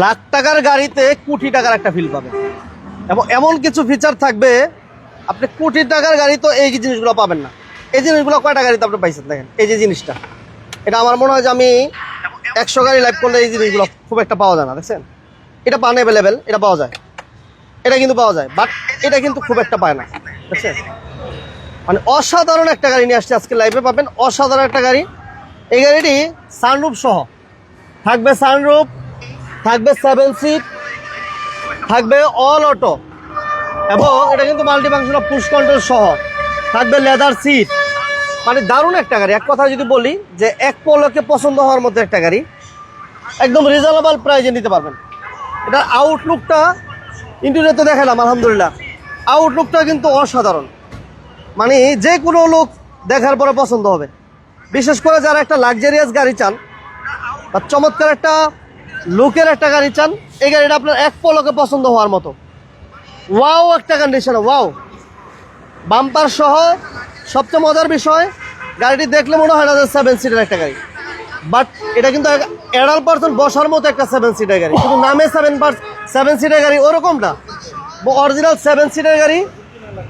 লাখ টাকার গাড়িতে কোটি টাকার একটা ফিল পাবেন এবং এমন কিছু ফিচার থাকবে আপনি কোটি টাকার গাড়ি তো এই জিনিসগুলো পাবেন না। এই জিনিসগুলো কয়টা গাড়িতে আপনি পাইছেন দেখেন, এই যে জিনিসটা, এটা আমার মনে হয় যে আমি 100 গাড়ি লাইভ করলে এই জিনিসগুলো খুব একটা পাওয়া যায় না। দেখছেন, এটা পান অ্যাভেলেবেল, এটা পাওয়া যায়, এটা কিন্তু পাওয়া যায়, বাট এটা কিন্তু খুব একটা পায় না। দেখছেন, মানে অসাধারণ একটা গাড়ি নিয়ে আসছে আজকে লাইভে, পাবেন অসাধারণ একটা গাড়ি। এই গাড়িটি সানরুফ সহ থাকবে, সানরুফ থাকবে, 7 সিট থাকবে, অল অটো, এবং এটা কিন্তু মাল্টিফাংশনাল পুশ কন্ট্রোল সহ থাকবে, লেদার সিট। মানে দারুণ একটা গাড়ি। এক কথা যদি বলি যে এক পলকে পছন্দ হওয়ার মতো একটা গাড়ি, একদম রিজনেবল প্রাইসে নিতে পারবেন। এটার আউটলুকটা ইন্টেরিয়র তো দেখালাম, আলহামদুলিল্লাহ আউটলুকটা কিন্তু অসাধারণ। মানে যে কোনো লোক দেখার পরে পছন্দ হবে, বিশেষ করে যারা একটা লাক্সারিয়াস গাড়ি চান বা চমৎকার একটা লুকের একটা গাড়ি চান, এই গাড়িটা আপনার এক পলকে পছন্দ হওয়ার মতো। ওয়াও একটা কন্ডিশন, ওয়াও বাম্পার সহ। সবচেয়ে মজার বিষয়, গাড়িটি দেখলে মনে হয় না যে 7 সিটের একটা গাড়ি, বাট এটা কিন্তু অ্যাডাল্ট পারসন বসার মতো একটা 7 সিটের গাড়ি। শুধু নামে 7 সিটের গাড়ি ওরকম না, অরিজিনাল 7 সিটের গাড়ি।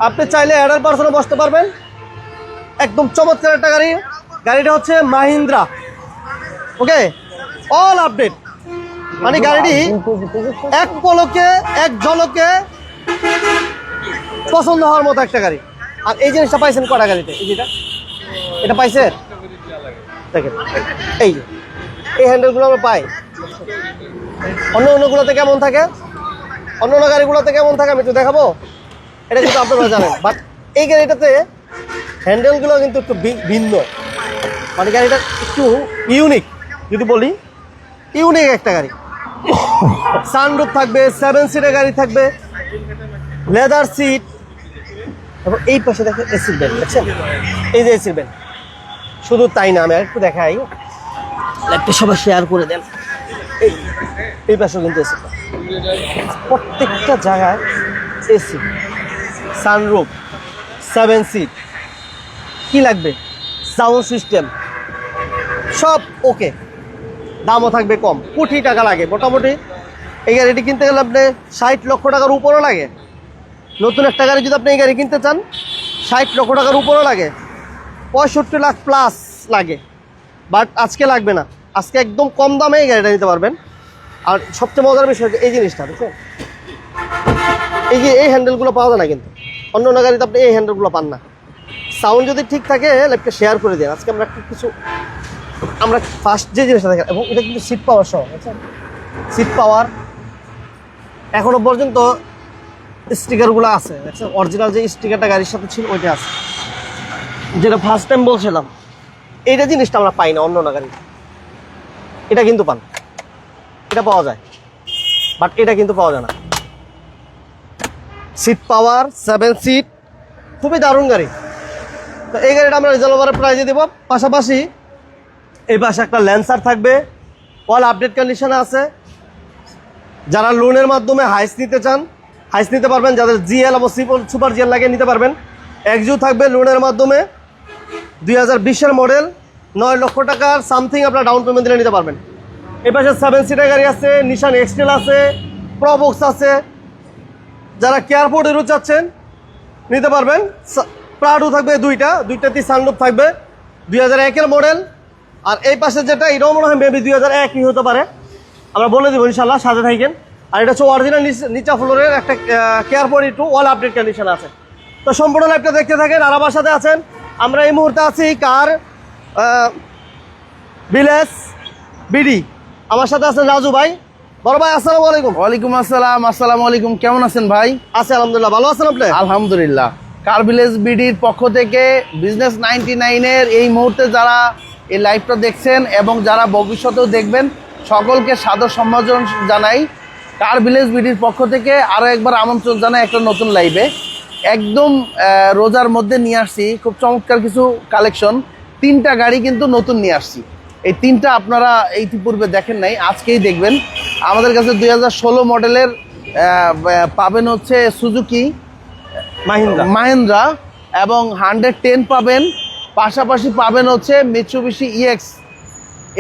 আপনি চাইলে অ্যাডাল্ট পারসনে বসতে পারবেন, একদম চমৎকার একটা গাড়ি। গাড়িটা হচ্ছে মাহিন্দ্রা, ওকে, অল আপডেট। মানে গাড়িটি এক পলকে এক ঝলকে পছন্দ হওয়ার মতো একটা গাড়ি। আর এই জিনিসটা পাইছেন কটা গাড়িতে? এই যেটা এটা পাইছে দেখেন, এই যে এই হ্যান্ডেলগুলো আমরা পাই। অন্যগুলোতে কেমন থাকে, অন্য গাড়িগুলোতে কেমন থাকে আমি একটু দেখাবো, এটা কিন্তু আপনারা জানেন। বাট এই গাড়িটাতে হ্যান্ডেলগুলো কিন্তু একটু ভিন্ন, মানে গাড়িটা একটু ইউনিক, যদি বলি ইউনিক একটা গাড়ি। সানরুফ থাকবে, 7 সিটের গাড়ি থাকবে, লেদার সিট, এবং এই পাশে দেখেন এসির বেল্ট, দেখছেন এই যে এসির বেল্ট। শুধু তাই না, আমি একটু দেখাই, লাইভটা সবাই শেয়ার করে দেন। এই পাশেও কিন্তু এসি, প্রত্যেকটা জায়গায় এসি, সানরুফ, 7 সিট, কি লাগবে, সাউন্ড সিস্টেম সব ওকে। দামও থাকবে কম, কোটি টাকা লাগে মোটামুটি। এই গাড়িটি কিনতে গেলে আপনি 60 লক্ষ টাকার উপরও লাগে। নতুন একটা গাড়ি যদি আপনি এই গাড়ি কিনতে চান, 60 লক্ষ টাকার উপরও লাগে, 65 লাখ প্লাস লাগে। বাট আজকে লাগবে না, আজকে একদম কম দামে এই গাড়িটা নিতে পারবেন। আর সবচেয়ে মজার বিষয় এই জিনিসটা দেখছেন, এই যে এই হ্যান্ডেলগুলো পাওয়া যায় না কিন্তু অন্য গাড়িতে, আপনি এই হ্যান্ডেলগুলো পান না। সাউন্ড যদি ঠিক থাকে লাইভটা শেয়ার করে দিন। আজকে আমরা কিছু আমরা ফার্স্ট যে জিনিসটা দেখেন, এবং এটা কিন্তু সিট পাওয়ার সহ, বুঝছেন, সিট পাওয়ার এখনো পর্যন্ত স্টিকারগুলো আছে, দেখছেন অরিজিনাল যে স্টিকারটা গাড়ির সাথে ছিল ওইটা আছে, যেটা ফার্স্ট টাইম বলছিলাম। এইটা জিনিসটা আমরা পাই না অন্য গাড়ি, এটা কিন্তু পান, এটা পাওয়া যায়, বাট এটা কিন্তু পাওয়া যায় না। সিট পাওয়ার, 7 সিট, খুবই দারুণ গাড়ি। তো এই গাড়িটা আমরা রিজনেবল প্রাইসে দেবো। পাশাপাশি এই পাশে একটা ল্যান্সার থাকবে, অল আপডেট কন্ডিশনে আছে। যারা লোনের মাধ্যমে হাইস নিতে চান, হাইস নিতে পারবেন। যাদের জিএল এবং সুপার জিএল লাগে নিতে পারবেন। এক্সইউ থাকবে লোনের মাধ্যমে, 2020-এর মডেল, 9 লক্ষ টাকার সামথিং আপনার ডাউন পেমেন্ট দিলে নিতে পারবেন। এই পাশে 7 সিটের গাড়ি আছে, নিশান এক্সটেল আছে, প্রবক্স আছে। যারা কেয়ারপোর্ট এরও চাচ্ছেন নিতে পারবেন। প্রাডো থাকবে দুইটাতেই সানরুফ থাকবে, 2001-এর মডেল। আর এই পাশে যেটা, এটাও মনে হয় মেবি 2001ই হতে পারে, আমরা বলে দেবো ইনশাল্লাহ, সাথে থাকেন। আর এটা হচ্ছে অরিজিনাল নিচা ফ্লোরের একটা কেয়ারপোর্ট টু, অল আপডেট কন্ডিশন আছে। তো সম্পূর্ণ লাইভটা দেখতে থাকেন। আর আমার সাথে আছেন, আমরা এই মুহূর্তে আছি কার ভিলেজ বিডি, আমার সাথে আছেন রাজু ভাই। বড় ভাই আসসালামু আলাইকুম। ওয়ালাইকুম আসসালাম। আসসালামু আলাইকুম, কেমন আছেন ভাই? আছি আলহামদুলিল্লাহ, ভালো আছেন আপনি? আলহামদুলিল্লাহ। কার ভিলেজ বিডির পক্ষ থেকে বিজনেস 99-এর এই মুহূর্তে যারা এই লাইভটা দেখছেন এবং যারা ভবিষ্যতেও দেখবেন, সকলকে সাদর সম্ভাষণ জানাই। কার ভিলেজ বিডির পক্ষ থেকে আরও একবার আমন্ত্রণ জানাই একটা নতুন লাইভে। একদম রোজার মধ্যে নিয়ে আসছি খুব চমৎকার কিছু কালেকশন। 3টা গাড়ি কিন্তু নতুন নিয়ে আসছি। এই 3টা আপনারা ইতিপূর্বে দেখেন নাই, আজকেই দেখবেন। আমাদের কাছে 2016 মডেলের পাবেন হচ্ছে সুজুকি মাহিন্দ্রা এবং 110 পাবেন, পাশাপাশি পাবেন হচ্ছে মিৎসুবিশি ইএক্স।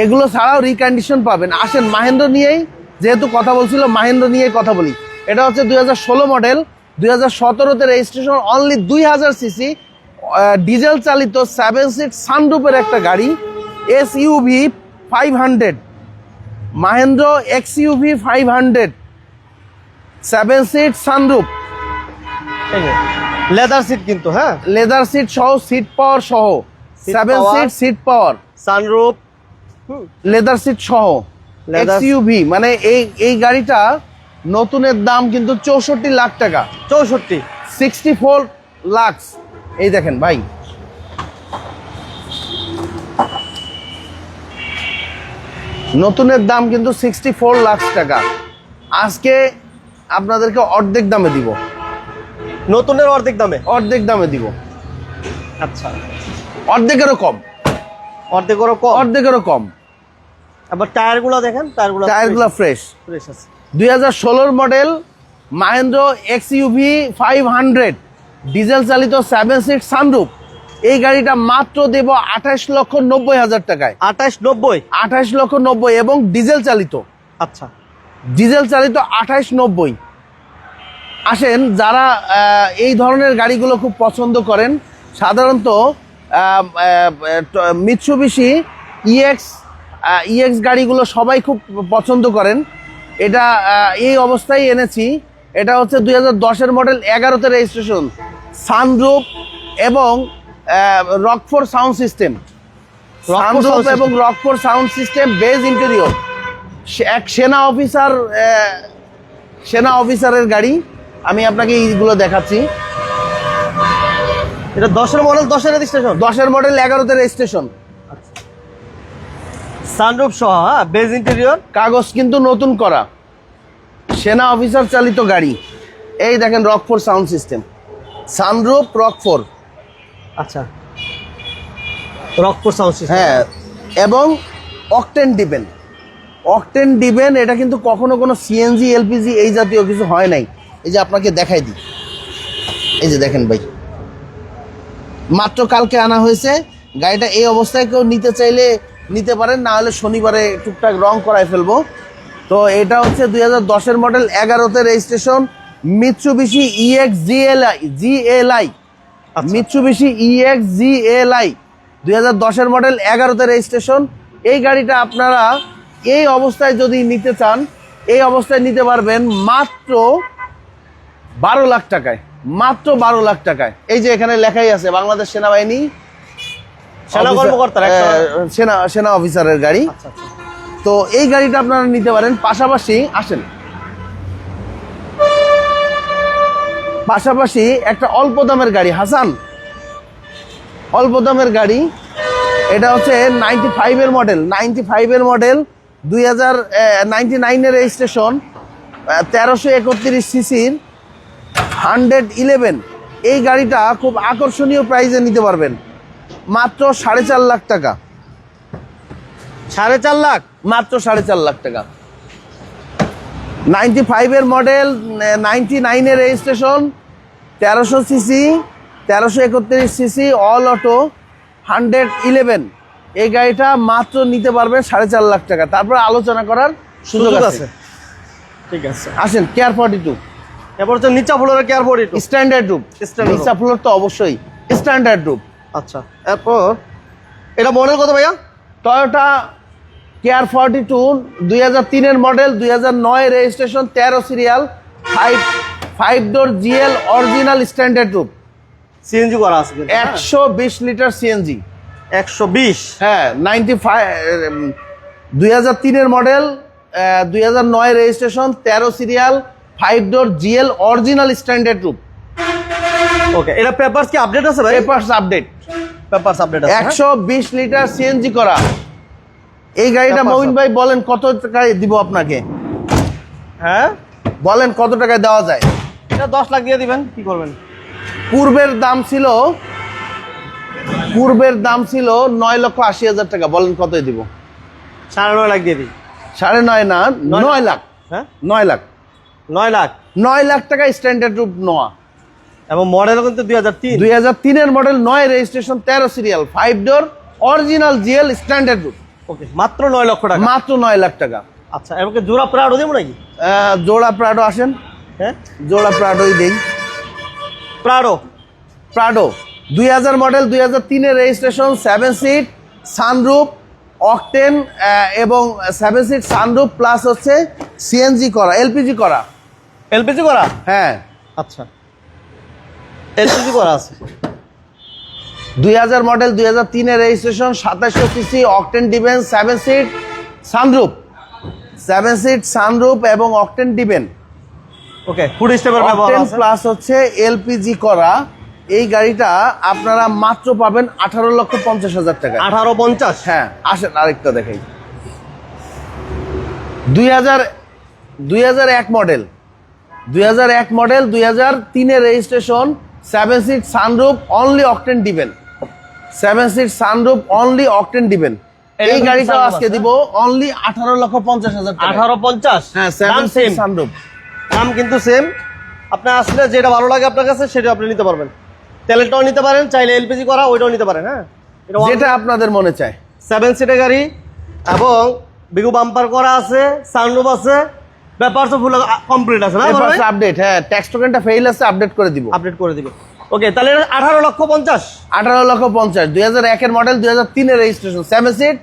এগুলো ছাড়াও রিকন্ডিশন পাবেন। আসেন মাহিন্দ্রা নিয়েই যেহেতু কথা বলছিল মাহিন্দ্রা নিয়ে কথা বলি। এটা হচ্ছে 2016 মডেল, 2017-তে রেজিস্ট্রেশন, অনলি 2000 সিসি, ডিজেল চালিত 7 সিট সানরুফের একটা গাড়ি, SUV 500, Mahindra XUV 500, 7 seat sunroof, leather seat কিন্তু, হ্যাঁ লেদার সিট সহ, সিট পাওয়ার সহ, Seat 7 power, seat seat power, sunroof, leather seat সহ, Leather- এক্সইউভি। মানে এই গাড়িটা নতুনের দাম কিন্তু 64 লাখ টাকা, 64। 64 লাখ। এই দেখেন ভাই, নতুনের দাম কিন্তু 64 লাখ টাকা। আজকে আপনাদেরকে অর্ধেক দামে দিব, নতুনের অর্ধেক দামে। অর্ধেক দামে দিব, আচ্ছা, অর্ধেকেরও কম, অর্ধেকেরও কম। অর্ধেকেরও কম। আবার টায়ারগুলো দেখেন, টায়ারগুলো টায়ারগুলো ফ্রেশ। ফ্রেশ আছে। 2016 মডেল মাহিন্দ্রা এক্সইউভি 500, ডিজেল চালিত 7 সিট সানরুফ। এই গাড়িটা মাত্র দেব 28,90,000 টাকায়। 28,90। 28,90,000 এবং ডিজেল চালিত, আচ্ছা, ডিজেল চালিত 28,90,000। আসেন, যারা এই ধরনের গাড়িগুলো খুব পছন্দ করেন, সাধারণত মিৎসুবিশি ইএক্স গাড়িগুলো সবাই খুব পছন্দ করেন। এটা এই অবস্থায় এনেছি। এটা হচ্ছে 2010-এর মডেল, 11-তে রেজিস্ট্রেশন, সানরুফ এবং রকফোর সাউন্ড সিস্টেম, সানরুফ এবং Rockford sound system, beige interior. এক সেনা অফিসারের গাড়ি। আমি আপনাকে এইগুলো দেখাচ্ছি। এটা 10-এর মডেল, 10-এর রেজিস্ট্রেশন, 10-এর মডেল, 11-তে রেজিস্ট্রেশন, সানরুফ সহ, হ্যাঁ, বেজ ইন্টেরিয়র, কাগজ কিন্তু নতুন করা, সেনা অফিসার চালিত গাড়ি। এই দেখেন রকফোর সাউন্ড সিস্টেম, সানরুফ, রকফোর। আচ্ছা, রকফোর সাউন্ড সিস্টেম, হ্যাঁ, এবং অকটেন ডিবেন, অকটেন ডিবেন। এটা কিন্তু কখনো কোনো সিএনজি এলপিজি এই জাতীয় কিছু হয় নাই। এই যে আপনাকে দেখাই দিই, এই যে দেখেন ভাই, মাত্র কালকে আনা হয়েছে গাড়িটা। এই অবস্থায় কেউ নিতে চাইলে নিতে পারেন, না হলে শনিবারে টুকটাক রং করায় ফেলবো। তো এটা হচ্ছে 2010-এর মডেল, 11-তে registration, Mitsubishi EX GLI, Mitsubishi EX GLI, 2010-এর মডেল, 11-তে রেজিস্ট্রেশন। এই গাড়িটা আপনারা এই অবস্থায় যদি নিতে চান, এই অবস্থায় নিতে পারবেন মাত্র 12 লাখ টাকায়, মাত্র 12 লাখ টাকায়। এই যে এখানে লেখাই আছে বাংলাদেশ সেনাবাহিনী, সেনা কর্মকর্তার একটা। সেনা অফিসারের গাড়ি। আচ্ছা, আচ্ছা। তো এই গাড়িটা আপনারা নিতে পারেন। পাশাপাশি আসেন, পাশাপাশি একটা অল্প দামের গাড়ি, হাসান, অল্প দামের গাড়ি। এটা হচ্ছে 95-এর মডেল, 95-এর মডেল, 99-এর রেজিস্ট্রেশন, 1331 সিসির, 111। এই গাড়িটা খুব আকর্ষণীয় প্রাইসে নিতে পারবেন, মাত্র 4.5 লাখ টাকা। 4.5 লাখ, মাত্র 4.5 লাখ টাকা। 95-এর মডেল, 99-এর registration, 1300 CC, 1331 CC, all auto, 111। এই গাড়িটা মাত্র নিতে পারবেন 4.5 লাখ টাকা। তারপর আলোচনা করার সুযোগ আছে। ঠিক আছে। আসেন, কেয়ার 42, এরপর হচ্ছে নিচা ফ্লোরের কেয়ার 42, স্ট্যান্ডার্ড রুপ। Standard নিচা ফ্লোর তো অবশ্যই স্ট্যান্ডার্ড রুপ। আচ্ছা, এরপর এটা মডেল কত ভাইয়া? টয়োটা কেয়ার 42, 2003-এর model, 2009 registration, 13 serial, 5 door GL, original standard roof, CNG করা আছে কিন্তু, হ্যাঁ? 120 লিটার সিএনজি। 120, হ্যাঁ, 2003-এর model, 2009 registration, 13 serial, 5 door GL, original standard roof. Okay, এটা পেপারস কি আপডেট আছে ভাই? পেপারস আপডেট, পেপারস আপডেট আছে, হ্যাঁ? 120 লিটার সিএনজি করা। এই গাড়িটা Peppers মমিন ভাই বলেন কত টাকায় দিব আপনাকে? হ্যাঁ, বলেন কত টাকায় দেওয়া যায়? এটা 10 লাখ দিয়ে দিবেন, কি করবেন? পূর্বের দাম ছিল 9,80,000 টাকা। বলেন কতই দিব? 9.5 লাখ দিয়ে দিই। 9.5 না, 9 লাখ। হ্যাঁ, 9 লাখ, 9 লাখ। 9 লাখ টাকা স্ট্যান্ডার্ড রুপ নোয়া। এবং মডেলও কিন্তু 2003। 2003-এর মডেল, 9 রেজিস্ট্রেশন, 13 সিরিয়াল, 5 ডোর, অরিজিনাল জিএল, স্ট্যান্ডার্ড রুপ। ওকে, মাত্র 9 লক্ষ টাকা। মাত্র 9 লাখ টাকা। আচ্ছা, এবং কি জোড়া প্রাডো দেবো নাকি? জোড়া প্রাডো আসেন, হ্যাঁ জোড়া প্রাডোই দেই। প্রাডো প্রাডো 2000 মডেল, 2003-এর রেজিস্ট্রেশন, 7 সিট, সানরুফ, অকটেন এবং 7 সিট সানরুফ প্লাস হচ্ছে সিএনজি করা, এলপিজি করা। এলপিজি করা? হ্যাঁ, আচ্ছা, এলপিজি করা আছে। 2000 মডেল, 2003-এর registration, 2700 CC, octane driven, 7 seat sunroof, 7 seat sunroof এবং অকটেন ডিভেন, ওকে, ফুড স্টেপের ব্যবহার অকটেন আছে। প্লাস হচ্ছে এলপিজি করা। এই গাড়িটা আপনারা মাত্র পাবেন 18,50,000 টাকা। 1850? হ্যাঁ, আসেন আরেকটা দেখাই। 2001 মডেল, 2001 মডেল, 2003-এর registration, 7 seat sunroof, only octane driven, 7 seat sunroof, only octane driven. এই গাড়িটা আজকে দিব অনলি 18,50,000 টাকা। 1850? হ্যাঁ, দাম 7 সেম, সিট সানরুফ। দাম কিন্তু সেম। আপনি আসলে যেটা ভালো লাগে আপনার কাছে সেটা আপনি নিতে পারবেন। তেলেরটাও নিতে পারেন, চাইলে এলপিজি করা ওইটাও নিতে পারেন। হ্যাঁ, এটা যেটা আপনাদের মনে চায়। 7 সিটের গাড়ি এবং বিগু বাম্পার করা আছে, সানরুফ আছে, ব্যাপার তো ফুল কমপ্লিট আছে না? আপডেট, হ্যাঁ, ট্যাক্স টোকেনটা ফেল আছে, আপডেট করে দিব। আপডেট করে দিবে। ওকে, তাহলে এটা 18,50,000। 18,50,000, 2001-এর মডেল, 2003-এর রেজিস্ট্রেশন, 7 সিট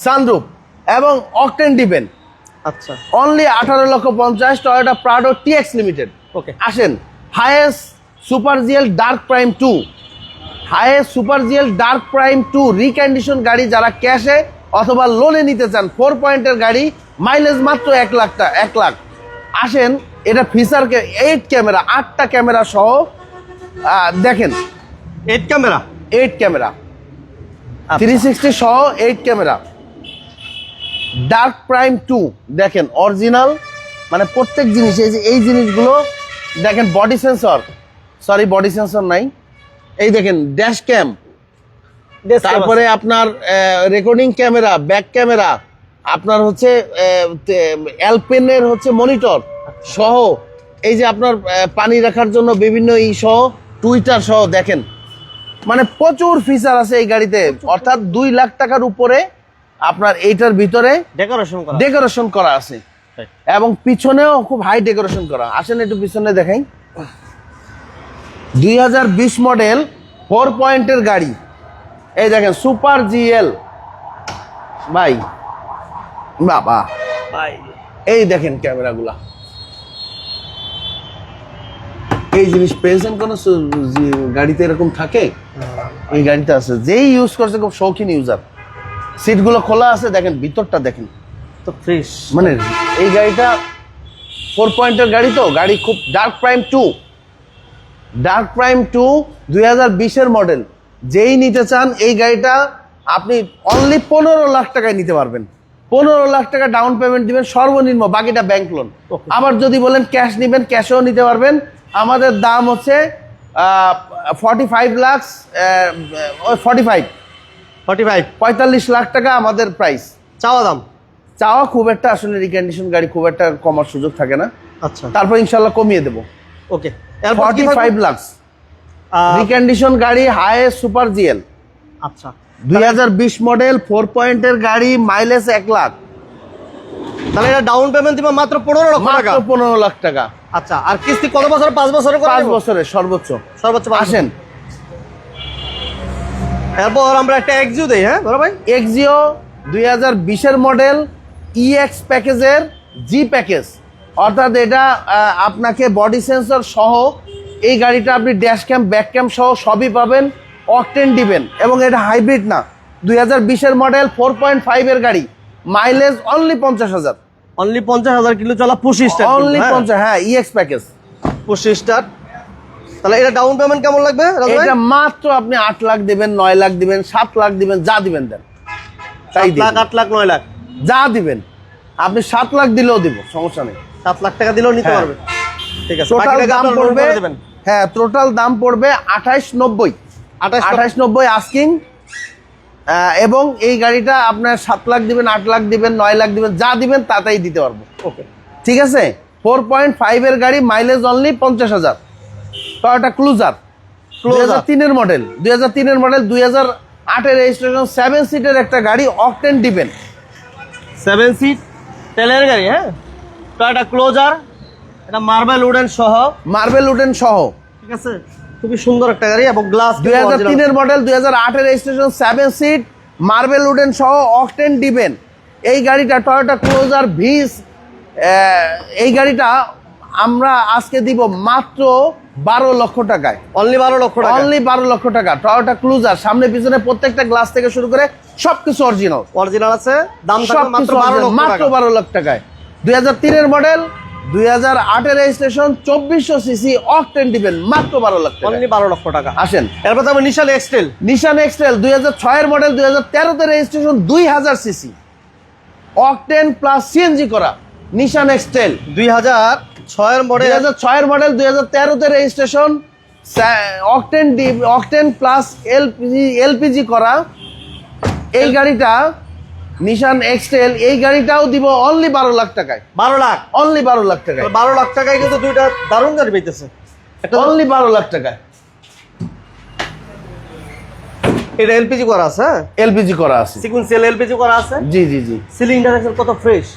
সানরুফ এবং অকটেন ডিভেন, আচ্ছা, only 18,50,000। Toyota Prado TX limited. Okay, আসেন, highest super GL dark prime 2, highest super GL dark prime 2 recondition গাড়ি যারা ক্যাশে অথবা লোনে নিতে চান, 4 পয়েন্টের গাড়ি, মাইলেজ মাত্র 1 লাখ। আসেন, এটা ফিচার 8 ক্যামেরা, 8টা ক্যামেরা সহ, দেখেন 8 ক্যামেরা, 8 ক্যামেরা, 360 সহ 8 ক্যামেরা, ডার্ক প্রাইম 2 দেখেন, অরিজিনাল, মানে প্রত্যেক জিনিস, এই জিনিসগুলো দেখেন, body sensor, sorry body sensor নাই, এই দেখেন ড্যাশ ক্যাম, তারপরে আপনার রেকর্ডিং ক্যামেরা, ব্যাক ক্যামেরা, আপনার হচ্ছে অ্যালপেনের হচ্ছে মনিটর সহ, এই যে আপনার পানি রাখার জন্য বিভিন্ন সহ, টুইটার সহ, দেখেন মানে প্রচুর ফিচার আছে এই গাড়িতে। অর্থাৎ 2 লাখ টাকার উপরে আপনার এইটার ভিতরে ডেকোরেশন করা আছে এবং পিছনেও খুব হাই ডেকোরেশন করা। আসেন একটু পিছনে দেখাই। 2020 মডেল 4 পয়েন্টের গাড়ি, এই দেখেন সুপার জিএল ভাই, বাবা ভাই, এই দেখেন ক্যামেরাগুলা, এই জিনিস পেয়েছেন কোন গাড়িতে এরকম থাকে? এই গাড়িতে আছে, যেই ইউজ করছে খুব শৌখিন ইউজার। সিটগুলো খোলা আছে, দেখেন ভিতরটা দেখেন তো ফ্রেশ। মানে এই গাড়িটা 4 পয়েন্টের গাড়ি, তো গাড়ি খুব ডার্ক প্রাইম 2, ডার্ক প্রাইম 2 2020-এর মডেল। যেই নিতে চান এই গাড়িটা আপনি অনলি 15 লাখ টাকায় নিতে পারবেন। 15 লাখ টাকা ডাউন পেমেন্ট দিবেন সর্বনিম্ন, বাকিটা ব্যাংক লোন। আবার যদি বলেন ক্যাশ নিবেন, ক্যাশেও নিতে পারবেন। আমাদের দাম হচ্ছে 45 লাখ, 45 লাখ টাকা আমাদের প্রাইস, চাওয়া দাম। চাওয়া খুব একটা, আসলে রিকন্ডিশন গাড়ি খুব একটা কমার সুযোগ থাকে না। আচ্ছা, তারপর ইনশাল্লাহ কমিয়ে দেবো। ওকে, 45 লাখ রিকন্ডিশন গাড়ি, হাইয়েস্ট সুপার জিএল। আচ্ছা, 2020 মডেল 4 পয়েন্টের গাড়ি, মাইলেজ 1 লাখ। তাহলে এটা ডাউন পেমেন্ট দিবা মাত্র 15 লক্ষ টাকা। মাত্র 15 লাখ টাকা। আচ্ছা, আর কিস্তি কত বছর? 5 বছরের করে? 5 বছরের সর্বোচ্চ। সর্বোচ্চ 5 বছর। আসেন, এরপর আমরা একটা এক্সিও দেই। হ্যাঁ বড় ভাই, এক্সিও 2020-এর মডেল, ইএক্স প্যাকেজের জি প্যাকেজ, অর্থাৎ এটা আপনাকে বডি সেন্সর সহ এই গাড়িটা আপনি ড্যাশ ক্যাম, ব্যাক ক্যাম সহ সবই পাবেন, অকটেন ডিভেন, এবং এটা হাইব্রিড না। 2020-এর মডেল 4.5-এর গাড়ি, মাইলেজ অনলি 50,000। অনলি 50,000 কিলো চলা, পুশ স্টার্ট, অনলি 50, হ্যাঁ, ইএক্স প্যাকেজ, পুশ স্টার্ট। তাহলে এটা ডাউন পেমেন্ট কেমন লাগবে? এটা মাত্র আপনি 8 লাখ দিবেন, 9 লাখ দিবেন, 7 লাখ দিবেন, যা দিবেন দেন, 7 লাখ, 8 লাখ, 9 লাখ যা দিবেন। আপনি 7 লাখ দিলেও দিব, সমস্যা নেই। 7 লাখ টাকা দিলেও নিতে হ্যাঁ। পারবে। ঠিক আছে, টোটাল দাম পড়বে, হ্যাঁ, টোটাল দাম পড়বে 2890, 2890 আস্কিং। এবং এই গাড়িটা আপনার 7 লাখ দিবেন, 8 লাখ দিবেন, 9 লাখ দিবেন, যা দিবেন তাতেই দিতে পারবো। ওকে, ঠিক আছে। 4.5-এর গাড়ি, মাইলেজ অনলি 50,000। টয়োটা ক্লুজার 2003-এর মডেল, 2008-এর রেজিস্ট্রেশন, 7 সিটের একটা গাড়ি, অকটেন ডিভেন, 7 সিট তেলের গাড়ি, হ্যাঁ, টয়োটা ক্লোজার, এটা মার্বেল উডেন সহ, মার্বেল উডেন সহ, ঠিক আছে, খুবই সুন্দর একটা গাড়ি এবং glass 2003 model, 2008 registration, 7 seat, marble wooden সহ, অকটেন ডিবেন। এই গাড়িটা টয়োটা ক্লোজার ভিস, এই গাড়িটা আমরা আজকে দিব মাত্র 12 লক্ষ টাকায়। অনলি 12 লক্ষ টাকা, অনলি 12 লক্ষ টাকা। টয়োটা ক্লুজার সামনে পিছনে প্রত্যেকটা গ্লাস থেকে শুরু করে সবকিছু অরিজিনাল, অরিজিনাল আছে, দাম থাকবে মাত্র 12 লক্ষ মাত্র টাকা। 12 লক্ষ টাকায়। 2003 মডেল, 2008 রেজিস্ট্রেশন, 2400 সিসি, অকটেন দিবেন মাত্র 12 লক্ষ টাকা। অনলি 12 লক্ষ টাকা। আসেন, এরপর তো নিশান এক্সটেল, নিশান এক্সটেল 2006 মডেল, 2013 তে registration, 2000 CC, octane plus CNG করা নিশান এক্সটেল। 2006 এর মডেল, 2006 মডেল, 2013 তে রেজিস্ট্রেশন, অকটেন প্লাস এলপিজি করা এই গাড়িটা নিশান এক্সটেল। এই গাড়িটাও দিব অনলি 12 লাখ টাকায়। 12 লাখ, অনলি 12 লাখ টাকায়। 12 লাখ টাকায় কিন্তু দুইটা দারুণ গাড়ি পেতেছে। অনলি 12 লাখ টাকায়। এটা এলপিজি করা আছে, হ্যাঁ, এলপিজি করা আছে, সিকুয়েন্সিয়াল এলপিজি করা আছে। জি জি জি। সিলিন্ডার দেখেন কত ফ্রেশ,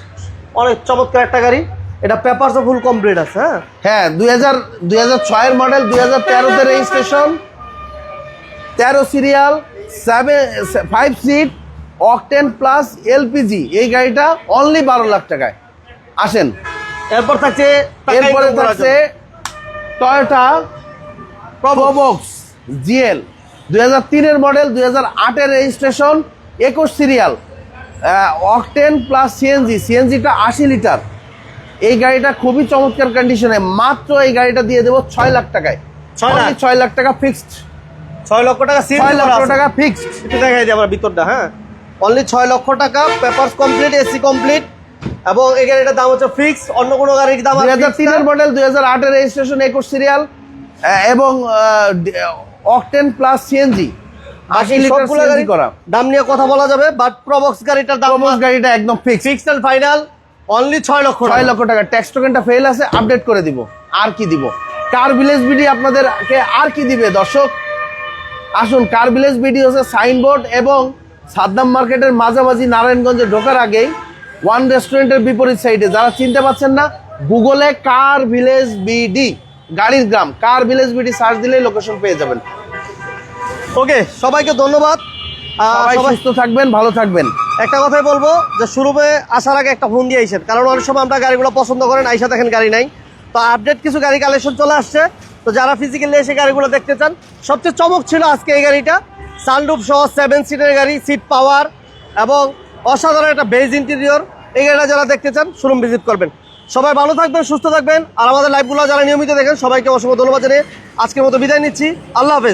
অনেক চমৎকার একটা গাড়ি। এটা পেপারস ফুল কমপ্লিট আছে, হ্যাঁ। হ্যাঁ, 2006 এর মডেল, 2013 তে registration, 13 serial, 5 seat, octane plus LPG. এই গাড়িটা অনলি 12 লাখ টাকায়। আসেন, এরপর থাকছে এরপরে থাকছে টয়োটা প্রবক্স জিএল, 2003 এর মডেল, 2008 এর registration, 21 serial, octane plus CNG. সিএনজিটা 80 লিটার। এই গাড়িটা খুবই চমৎকার কন্ডিশনে। মাত্র এই গাড়িটা দিয়ে দেবো 6 লাখ টাকায়। 6 লাখ টাকা ফিক্সড। 6 লক্ষ টাকা, 6 লক্ষ টাকা ফিক্সড। একটু দেখাই দিই আমরা ভিতরটা, হ্যাঁ। অনলি 6 লক্ষ টাকা, পেপারস কমপ্লিট, এসি কমপ্লিট, এবং এই গাড়িটার দাম হচ্ছে ফিক্স। অন্য কোনো গাড়ির দাম 2003 এর মডেল, 2008 এর রেজিস্ট্রেশন, 21 সিরিয়াল, এবং octane plus CNG, 80 litre CNG করা। দাম নিয়ে কথা বলা যাবে, বাট প্রবক্স গাড়িটার দাম, প্রবক্স গাড়িটা একদম fixed, fixed and final, only 6 lakh 6 লক্ষ টাকা। ট্যাক্স টোকেনটা ফেল আছে, আপডেট করে দিব। আর কি দিব? কার ভিলেজ বিডি আপনাদেরকে আর কি দিবে দর্শক? আসুন, কার ভিলেজ বিডি হচ্ছে সাইনবোর্ড এবং সাদ্দাম মার্কেটের মাঝামাঝি নারায়ণগঞ্জে ঢোকার আগেই ওয়ান রেস্টুরেন্টের বিপরীত সাইডে। যারা চিনতে পারছেন না, গুগলে কার ভিলেজ বিডি, গাড়ির গ্রাম, কার ভিলেজ বিডি সার্চ দিলেই লোকেশন পেয়ে যাবেন। ওকে, সবাইকে ধন্যবাদ। সবাই সুস্থ থাকবেন, ভালো থাকবেন। একটা কথাই বলবো যে শুরুতে আসার আগে একটা ফোন দিয়ে আইসেন, কারণ অনেক সময় আমরা গাড়িগুলো পছন্দ করেন, আইসা দেখেন গাড়ি নাই। তো আপডেট কিছু গাড়ি কালেকশন চলে আসছে, তো যারা ফিজিক্যালি এসে গাড়িগুলো দেখতে চান, সবচেয়ে চমক ছিল আজকে এই গাড়িটা, সানরুফ সহ 7 সিটের গাড়ি, সিট পাওয়ার এবং অসাধারণ একটা বেজ ইন্টেরিয়র। এই গাড়িটা যারা দেখতে চান শোরুম ভিজিট করবেন। সবাই ভালো থাকবেন, সুস্থ থাকবেন, আর আমাদের লাইভগুলো যারা নিয়মিত দেখেন সবাইকে অসংখ্য ধন্যবাদ জানিয়ে আজকের মতো বিদায় নিচ্ছি। আল্লাহ হাফেজ।